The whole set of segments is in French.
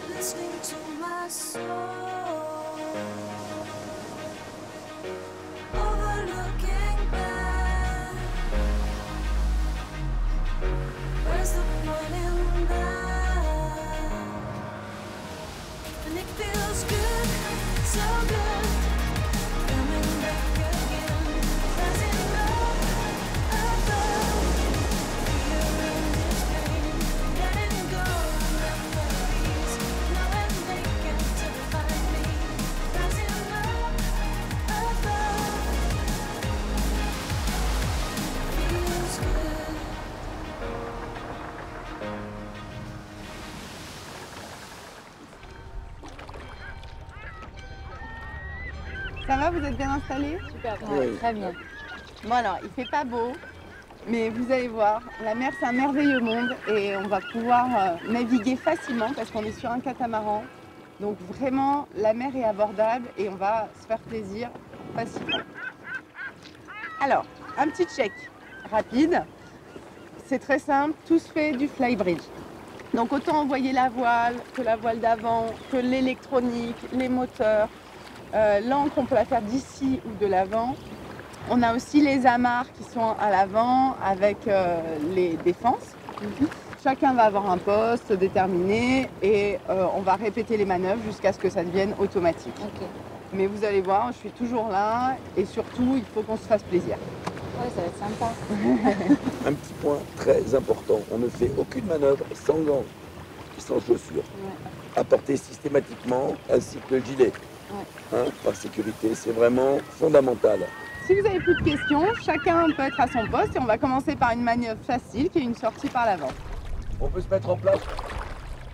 listening to my soul, overlooking back. Where's the point in that? And it feels good, so good, coming back again, rising up above, feeling this pain, letting go of memories, knowing they can't define me, rising up above, feels good. Ça va, vous êtes bien installés? Super, Oui. très bien. Bon alors, il fait pas beau, mais vous allez voir, la mer c'est un merveilleux monde et on va pouvoir naviguer facilement parce qu'on est sur un catamaran. Donc vraiment, la mer est abordable et on va se faire plaisir facilement. Alors, un petit check rapide. C'est très simple, tout se fait du flybridge. Donc autant envoyer la voile d'avant, que l'électronique, les moteurs. L'ancre, on peut la faire d'ici ou de l'avant. On a aussi les amarres qui sont à l'avant avec les défenses. Chacun va avoir un poste déterminé et on va répéter les manœuvres jusqu'à ce que ça devienne automatique. Ok. Mais vous allez voir, je suis toujours là et surtout, il faut qu'on se fasse plaisir. Ouais, ça va être sympa. Un petit point très important, on ne fait aucune manœuvre sans gants et sans chaussures. Apportez systématiquement ainsi que le gilet. Hein, par sécurité, c'est vraiment fondamental. Si vous avez plus de questions, chacun peut être à son poste et on va commencer par une manœuvre facile qui est une sortie par l'avant. On peut se mettre en place.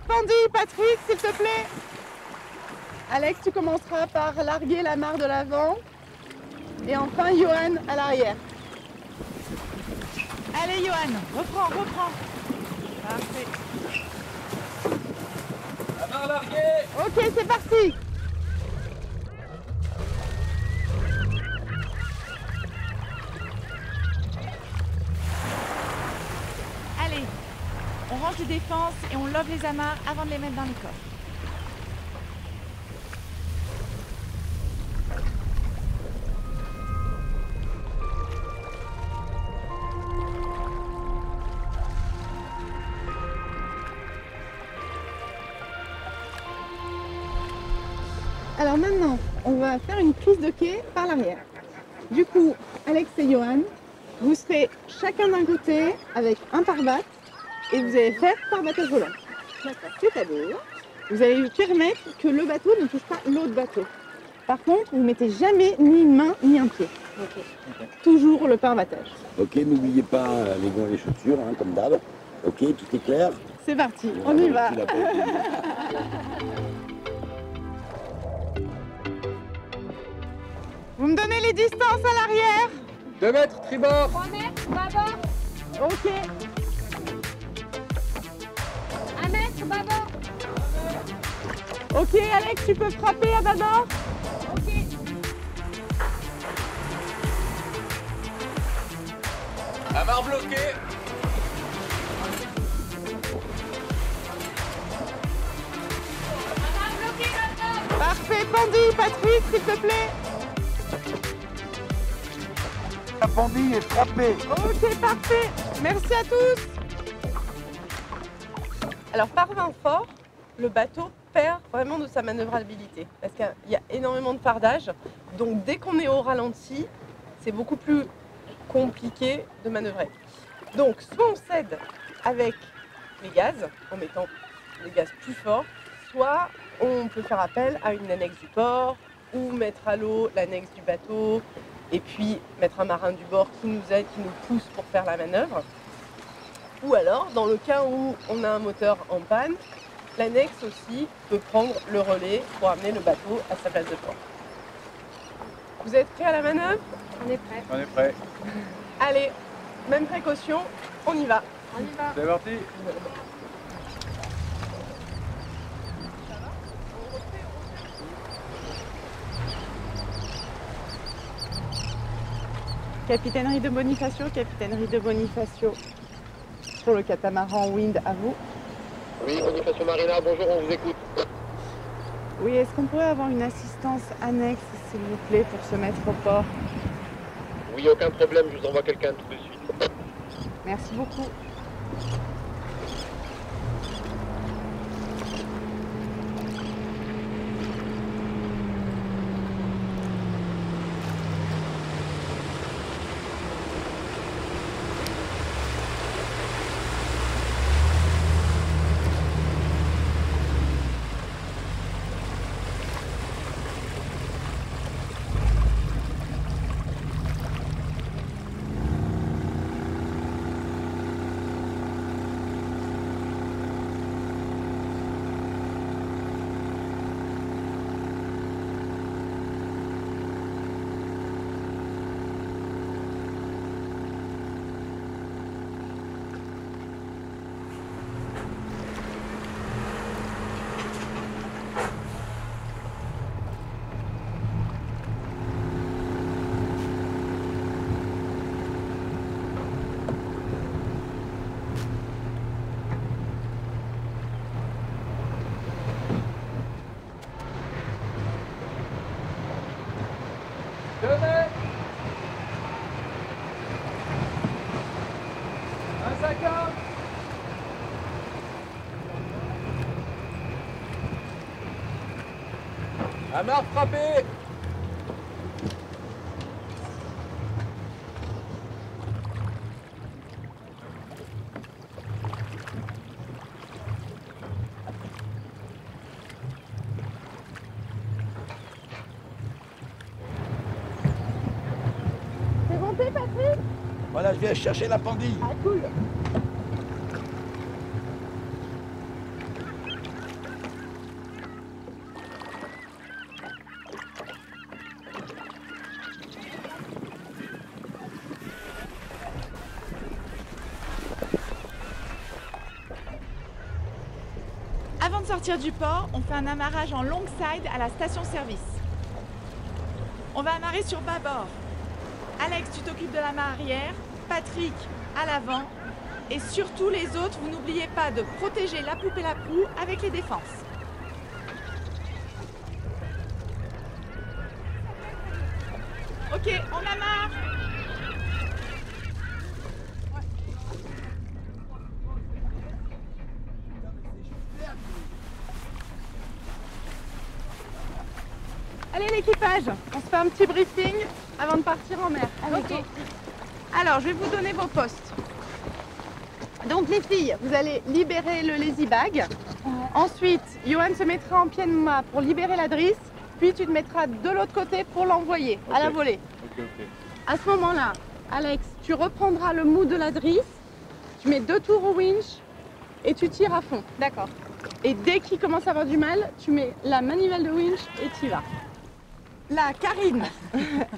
Pandy, Patrick, s'il te plaît. Alex, tu commenceras par larguer la mare de l'avant. Et enfin, Johan à l'arrière. Allez, Johan, reprends. Parfait. La main larguée. Ok, c'est parti. Allez, on range les défenses et on love les amarres avant de les mettre dans les coffres. Alors maintenant, on va faire une prise de quai par l'arrière. Du coup, Alex et Johan, vous serez chacun d'un côté avec un pare-batte et vous allez faire pare-battage volant. C'est-à-dire, vous allez permettre que le bateau ne touche pas l'autre bateau. Par contre, vous ne mettez jamais ni une main ni un pied. Toujours le pare-battage. Ok, n'oubliez pas les gants et les chaussures, hein, comme d'hab. Ok, tout est clair. C'est parti, on y va. Tu l'as pas oublié. Vous me donnez les distances à l'arrière? 2 mètres, tribord. 3 mètres, bâbord. Ok. 1 mètre, bâbord. Ok, Alex, tu peux frapper à bâbord? Ok. Amarre bloquée. Parfait, Pandy, Patrick, s'il te plaît. La pendille est frappée. Ok, parfait. Merci à tous. Alors, par vent fort, le bateau perd vraiment de sa manœuvrabilité parce qu'il y a énormément de fardage. Donc, dès qu'on est au ralenti, c'est beaucoup plus compliqué de manœuvrer. Donc, soit on cède avec les gaz, en mettant les gaz plus forts, soit on peut faire appel à une annexe du port ou mettre à l'eau l'annexe du bateau et puis mettre un marin du bord qui nous aide, qui nous pousse pour faire la manœuvre. Ou alors, dans le cas où on a un moteur en panne, l'annexe aussi peut prendre le relais pour amener le bateau à sa place de port. Vous êtes prêts à la manœuvre? On est prêt. On est prêt. Allez, même précaution, on y va. On y va. C'est parti. Capitainerie de Bonifacio, capitainerie de Bonifacio pour le catamaran Wind à vous. Oui, Bonifacio Marina, bonjour, on vous écoute. Oui, est-ce qu'on pourrait avoir une assistance annexe, s'il vous plaît, pour se mettre au port? Oui, aucun problème, je vous envoie quelqu'un tout de suite. Merci beaucoup. Amarre frappé. C'est monté, Patrick? Voilà, je viens chercher la pendille. Ah, cool. Avant de sortir du port, on fait un amarrage en long side à la station-service. On va amarrer sur bâbord. Alex, tu t'occupes de la main arrière, Patrick à l'avant. Et surtout les autres, vous n'oubliez pas de protéger la poupe et la proue avec les défenses. Ok, on amarre. Allez l'équipage, on se fait un petit briefing avant de partir en mer. Allez, Ok. go. Alors, je vais vous donner vos postes. Donc les filles, vous allez libérer le lazy bag. Ensuite, Johan se mettra en pied de mât pour libérer la drisse. Puis tu te mettras de l'autre côté pour l'envoyer à la volée. À ce moment-là, Alex, tu reprendras le mou de la drisse. Tu mets 2 tours au winch et tu tires à fond. D'accord. Et dès qu'il commence à avoir du mal, tu mets la manivelle de winch et tu y vas. Là, Karine,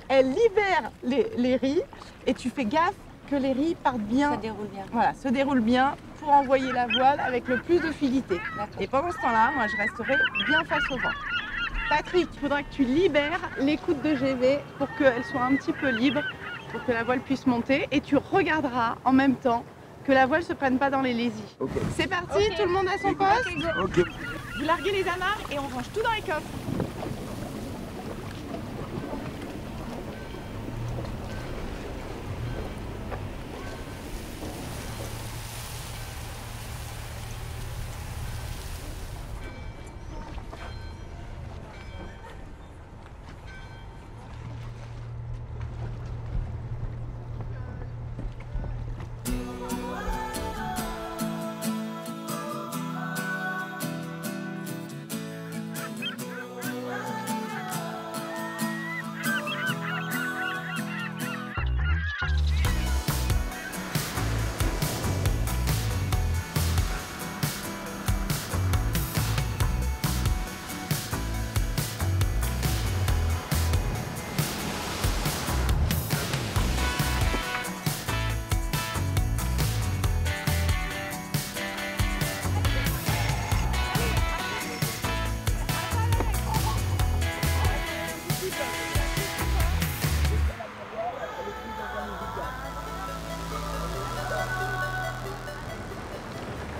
elle libère les riz et tu fais gaffe que les riz partent bien. Ça déroule bien. Voilà, se déroule bien pour envoyer la voile avec le plus de fluidité. D'accord. Et pendant ce temps-là, moi, je resterai bien face au vent. Patrick, il faudra que tu libères l'écoute de GV pour qu'elle soit un petit peu libre, pour que la voile puisse monter. Et tu regarderas en même temps que la voile ne se prenne pas dans les lésils. Ok. C'est parti, Ok. tout le monde à son poste. Ok. Vous larguez les amarres et on range tout dans les coffres.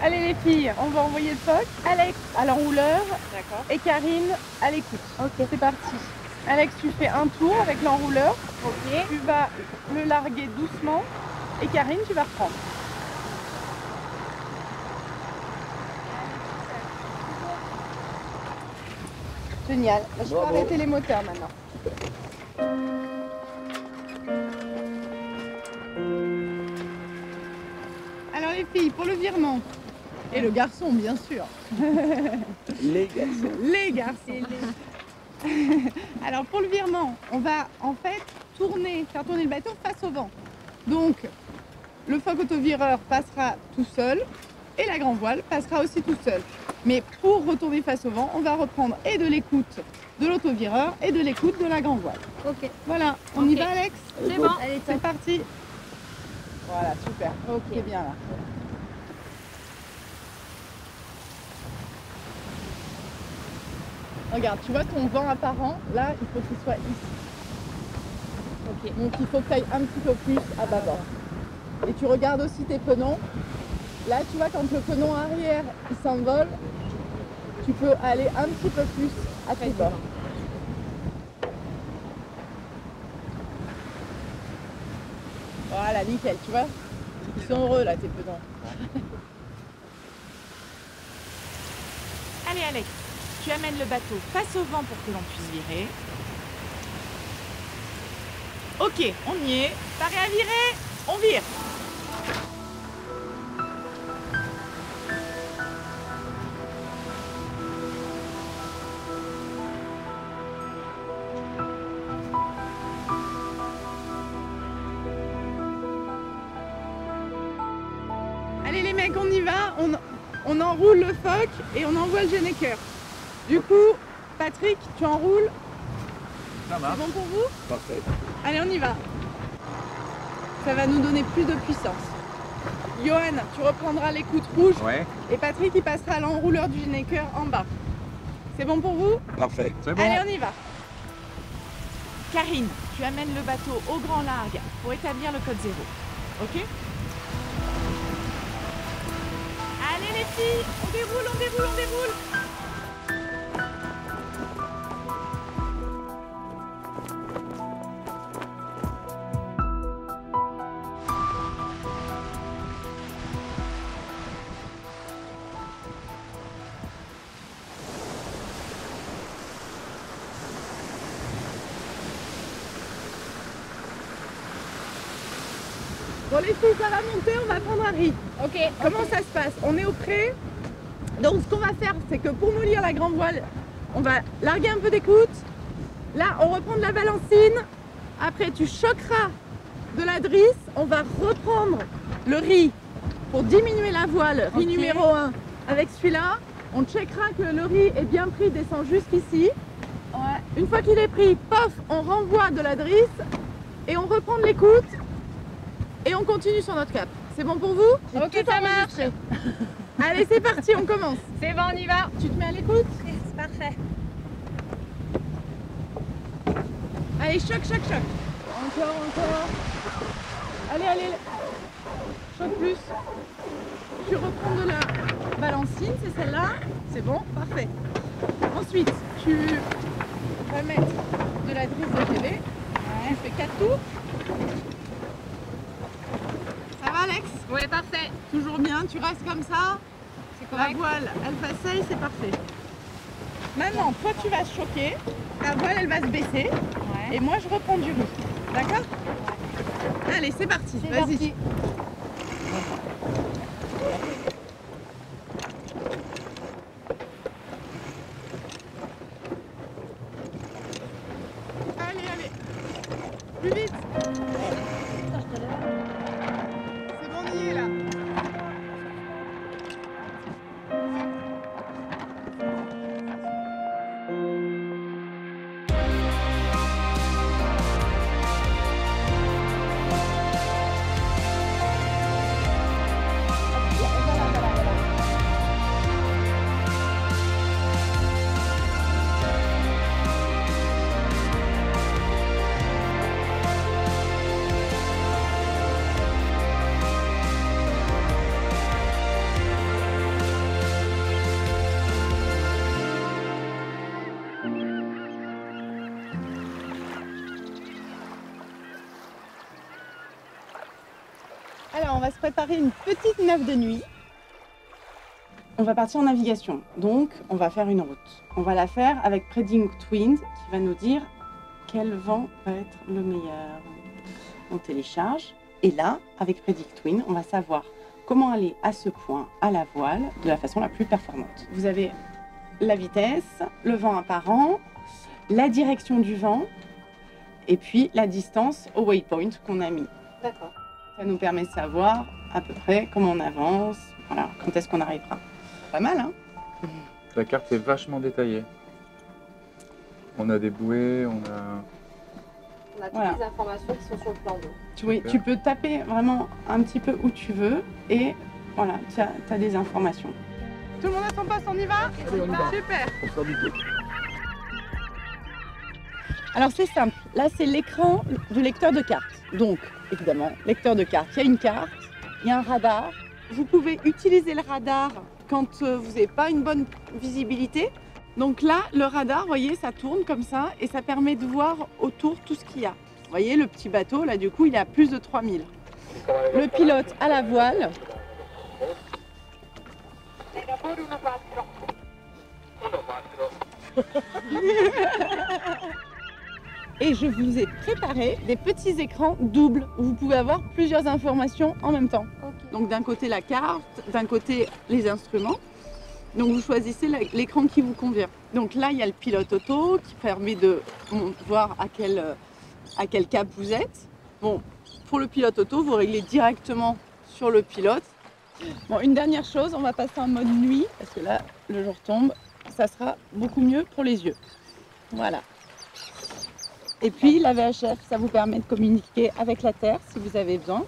Allez les filles, on va envoyer le phoque. Alex à l'enrouleur D'accord. et Karine à l'écoute. Ok. C'est parti. Alex, tu fais un tour avec l'enrouleur. Ok. Tu vas le larguer doucement. Et Karine, tu vas reprendre. Génial. Je peux Bravo. arrêter les moteurs maintenant. Alors les filles, pour le virement. Et le garçon, bien sûr. Les garçons. Les garçons. Alors pour le virement, on va en fait faire tourner le bateau face au vent. Donc le phoque autovireur passera tout seul et la grand voile passera aussi tout seul. Mais pour retourner face au vent, on va reprendre et de l'écoute de l'autovireur et de l'écoute de la grand voile. Ok. Voilà, on y Ok. va Alex? C'est bon. Allez, c'est parti. Voilà, super. Ok, c'est bien là. Regarde, tu vois ton vent apparent, là, il faut qu'il soit ici. Ok. Donc il faut que tu ailles un petit peu plus à bâbord. Et tu regardes aussi tes penons. Là, tu vois, quand le penon arrière, il s'envole, tu peux aller un petit peu plus à tes bords. Voilà, nickel, tu vois. Ils sont heureux là, tes penons. Allez Alex, tu amènes le bateau face au vent pour que l'on puisse virer. Ok, on y est. Paré à virer, on vire. Allez les mecs, on y va, on enroule le phoque et on envoie le généqueur. Du coup, Patrick, tu enroules. Ça marche. C'est bon pour vous? Parfait. Allez, on y va. Ça va nous donner plus de puissance. Johan, tu reprendras l'écoute rouge Ouais, et Patrick, il passera à l'enrouleur du généqueur en bas. C'est bon pour vous? Parfait. c'est bon. Allez, on y va. Karine, tu amènes le bateau au grand largue pour établir le code 0. Ok? Allez les filles, on déroule, on déroule, on déroule. Bon les filles, ça va monter, on va prendre un riz. Ok. Comment ça se passe? On est au pré. Donc ce qu'on va faire, c'est que pour mollir la grande voile, on va larguer un peu d'écoute. Là, on reprend de la balancine. Après, tu choqueras de la drisse. On va reprendre le riz pour diminuer la voile. Riz Ok. numéro 1 avec celui-là. On checkera que le riz est bien pris, descend jusqu'ici. Ouais. Une fois qu'il est pris, pof, on renvoie de la drisse et on reprend de l'écoute et on continue sur notre cap. C'est bon pour vous? J'ai Ok, tout ça enregistré. Allez, c'est parti, on commence. C'est bon, on y va. Tu te mets à l'écoute? C'est parfait. Allez, choc, choc, choc. Encore, encore. Allez, allez. Choc plus. Tu reprends de la balancine, c'est celle-là. C'est bon, parfait. Ensuite, tu vas mettre de la drisse de GB. Tu fais 4 tours. Ça va, Alex? Ouais, parfait. Toujours bien, tu restes comme ça. C'est La correct. voile, elle s'asseye, c'est parfait. Maintenant, toi, tu vas choquer. Ta voile, elle va se baisser. Ouais. Et moi, je reprends du riz. D'accord? Allez, c'est parti. C'est Vas-y. parti. Allez, allez. Plus vite. C'est bon, on y est là. Alors, on va se préparer une petite nave de nuit. On va partir en navigation, donc on va faire une route. On va la faire avec Predict Wind qui va nous dire quel vent va être le meilleur. On télécharge et là, avec Predict Wind, on va savoir comment aller à ce point à la voile de la façon la plus performante. Vous avez la vitesse, le vent apparent, la direction du vent et puis la distance au waypoint qu'on a mis. D'accord. Ça nous permet de savoir à peu près comment on avance, voilà, quand est-ce qu'on arrivera. Pas mal, hein? La carte est vachement détaillée. On a des bouées, on a... On a toutes Voilà. les informations qui sont sur le plan d'eau. Oui, tu peux taper vraiment un petit peu où tu veux et voilà, tu as des informations. Tout le monde a son poste, on y va? Allez, on y va. Super! On sort du coup. Alors c'est simple, là c'est l'écran du lecteur de carte. Donc évidemment, lecteur de carte, il y a une carte, il y a un radar. Vous pouvez utiliser le radar quand vous n'avez pas une bonne visibilité. Donc là, le radar, vous voyez, ça tourne comme ça et ça permet de voir autour tout ce qu'il y a. Vous voyez, le petit bateau, là du coup, il est à plus de 3000. Le pilote à la voile. Et je vous ai préparé des petits écrans doubles où vous pouvez avoir plusieurs informations en même temps. Donc d'un côté la carte, d'un côté les instruments. Donc vous choisissez l'écran qui vous convient. Donc là il y a le pilote auto qui permet de voir à quel cap vous êtes. Bon, pour le pilote auto, vous réglez directement sur le pilote. Bon, une dernière chose, on va passer en mode nuit parce que là le jour tombe, ça sera beaucoup mieux pour les yeux. Voilà. Et puis la VHF, ça vous permet de communiquer avec la Terre si vous avez besoin,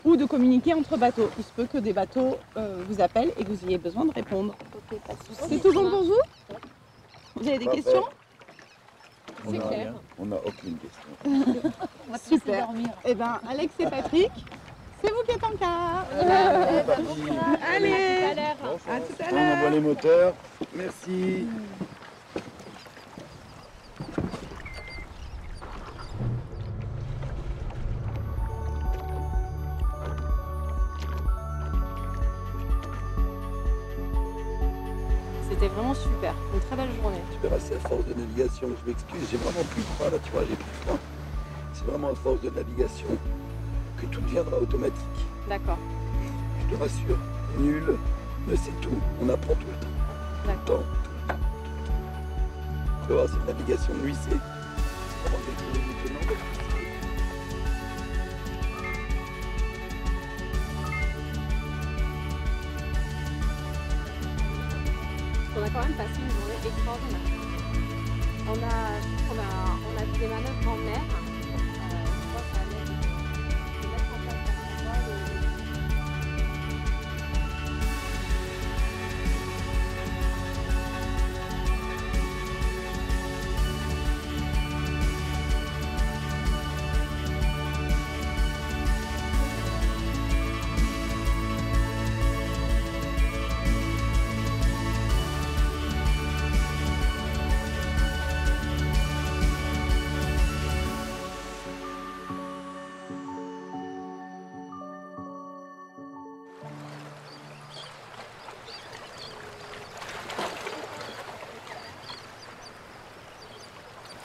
ou de communiquer entre bateaux. Il se peut que des bateaux vous appellent et que vous ayez besoin de répondre. Ok, pas de souci. C'est tout bon pour vous? Vous avez des Parfait. questions? On C'est a clair. rien. On n'a aucune question. On va tous Super. dormir. Eh bien, Alex et Patrick, c'est vous qui êtes en quart. Allez, À tout à l'heure. à tout à On envoie l'heure. les moteurs. Merci. C'était vraiment super. Une très belle journée. Tu verras, c'est à force de navigation. Je m'excuse, j'ai vraiment plus froid là, tu vois, j'ai plus froid. C'est vraiment à force de navigation que tout deviendra automatique. D'accord. Je te rassure, nul, mais c'est tout. On apprend tout le temps. Tout le temps. Tu vas voir, cette navigation de nuit, c'est vraiment quelque chose d'étonnant. On a quand même passé une journée extraordinaire. On a fait des manœuvres en mer. Je crois que ça allait de mettre en place la voile.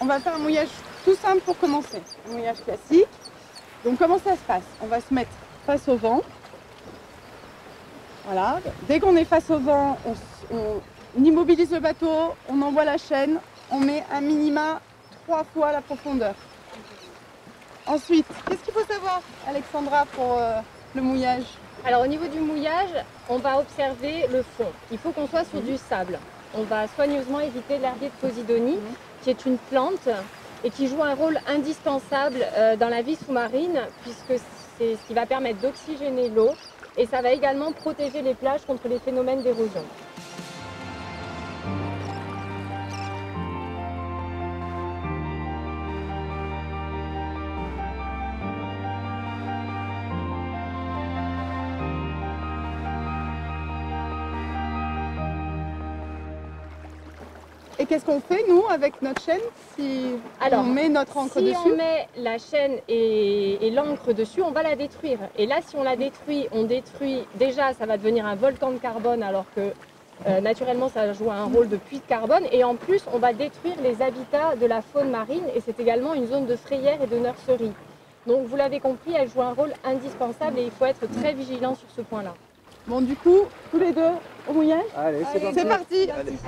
On va faire un mouillage tout simple pour commencer. Un mouillage classique. Donc comment ça se passe? On va se mettre face au vent. Voilà. Dès qu'on est face au vent, on immobilise le bateau, on envoie la chaîne, on met un minima 3 fois la profondeur. Ensuite, qu'est-ce qu'il faut savoir, Alexandra, pour le mouillage? Alors au niveau du mouillage, on va observer le fond. Il faut qu'on soit sur du sable. On va soigneusement éviter l'herbier de Posidonie, qui est une plante et qui joue un rôle indispensable dans la vie sous-marine, puisque c'est ce qui va permettre d'oxygéner l'eau et ça va également protéger les plages contre les phénomènes d'érosion. Et qu'est-ce qu'on fait, nous, avec notre chaîne, si Alors, on met notre encre Si dessus? on met la chaîne et l'encre dessus, on va la détruire. Et là, si on la détruit, déjà, ça va devenir un volcan de carbone, alors que naturellement, ça joue un rôle de puits de carbone. Et en plus, on va détruire les habitats de la faune marine, et c'est également une zone de frayère et de nurserie. Donc, vous l'avez compris, elle joue un rôle indispensable et il faut être très vigilant sur ce point-là. Bon, du coup, tous les deux, au mouillage? Allez, c'est parti. C'est parti! Allez.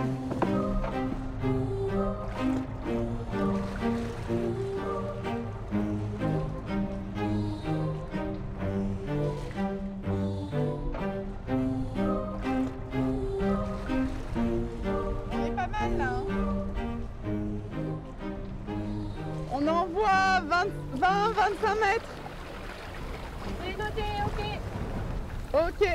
On est pas mal là. On envoie 20-25 mètres. C'est noté, ok. Ok.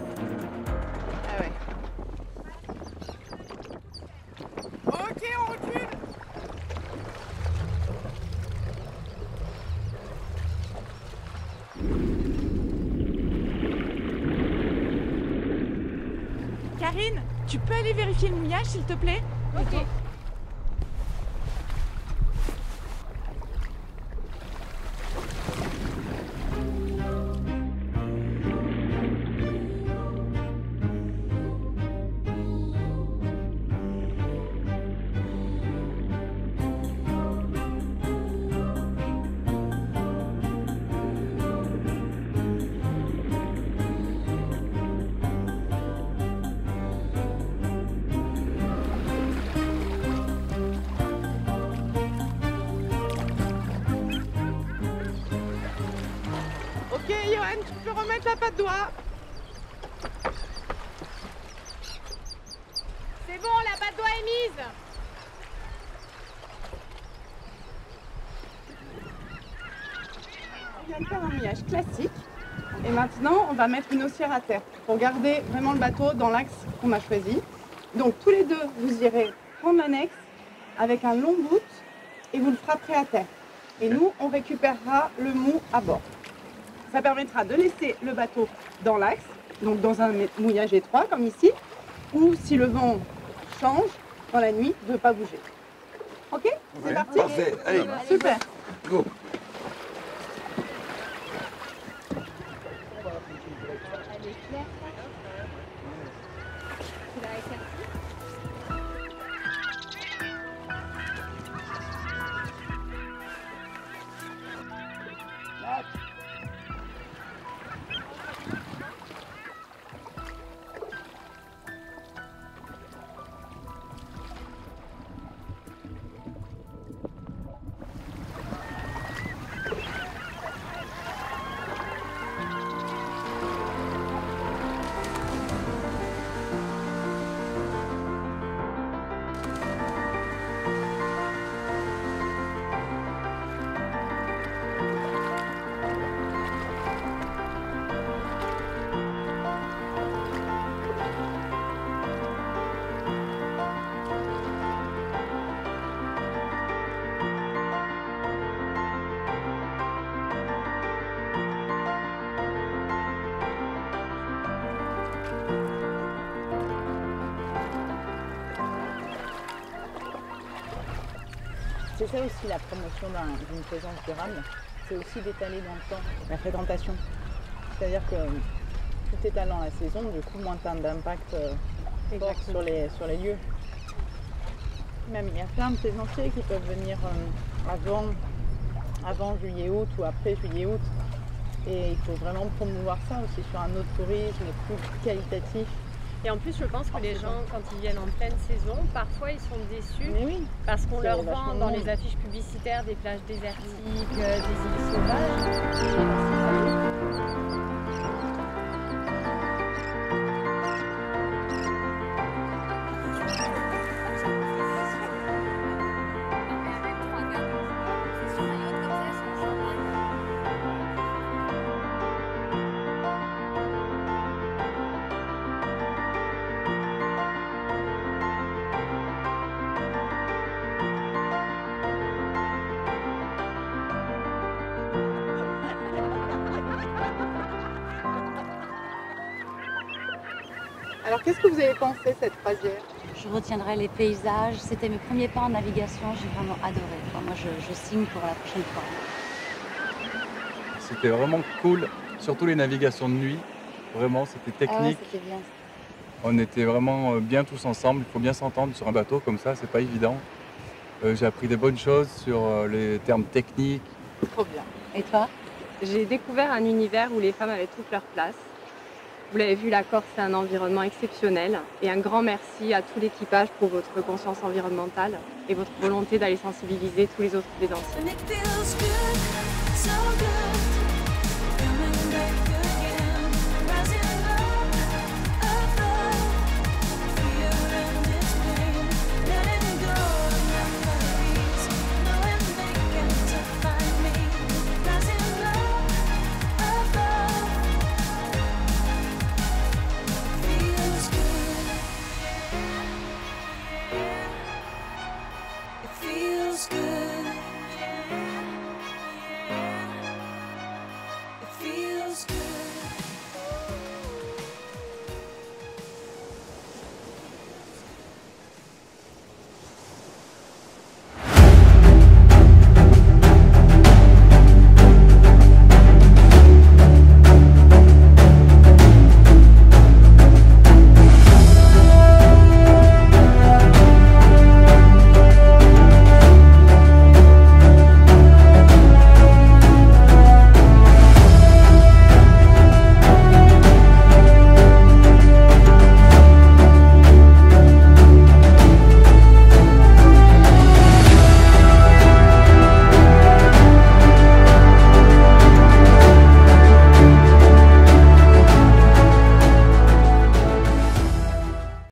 Ah ouais. Ok, on recule. Karine, tu peux aller vérifier le mouillage, s'il te plaît? Ok. Ok, Johan, tu peux remettre la patte doigt. C'est bon, la patte doigt est mise. On vient de faire un mouillage classique. Et maintenant, on va mettre une haussière à terre pour garder vraiment le bateau dans l'axe qu'on a choisi. Donc, tous les deux, vous irez prendre l'annexe avec un long bout et vous le frapperez à terre. Et nous, on récupérera le mou à bord. Ça permettra de laisser le bateau dans l'axe, donc dans un mouillage étroit comme ici, ou si le vent change dans la nuit, de ne pas bouger. Ok? C'est parti? Parfait, allez, Super! go. Elle est claire. Tu l'as éclaircie? C'est ça aussi la promotion d'une présence durable, c'est aussi d'étaler dans le temps la fréquentation. C'est-à-dire que tout étalant la saison, du coup, moins d'impact fort sur les lieux. Même il y a plein de plaisanciers qui peuvent venir avant juillet-août ou après juillet-août. Et il faut vraiment promouvoir ça aussi sur un autre tourisme plus qualitatif. Et en plus, je pense que les gens, quand ils viennent en pleine saison, parfois ils sont déçus Mais oui, parce qu'on C'est leur vachement vend dans monde. les affiches publicitaires des plages désertiques, des îles sauvages. Alors qu'est-ce que vous avez pensé cette croisière? Je retiendrai les paysages. C'était mes premiers pas en navigation. J'ai vraiment adoré. Enfin, moi, je signe pour la prochaine fois. C'était vraiment cool, surtout les navigations de nuit. Vraiment, c'était Ah ouais, technique. c'était bien. On était vraiment bien tous ensemble. Il faut bien s'entendre sur un bateau comme ça, c'est pas évident. J'ai appris des bonnes choses sur les termes techniques. Trop bien. Et toi? J'ai découvert un univers où les femmes avaient toute leur place. Vous l'avez vu, la Corse, c'est un environnement exceptionnel. Et un grand merci à tout l'équipage pour votre conscience environnementale et votre volonté d'aller sensibiliser tous les autres plaisanciers. And it feels good, so good.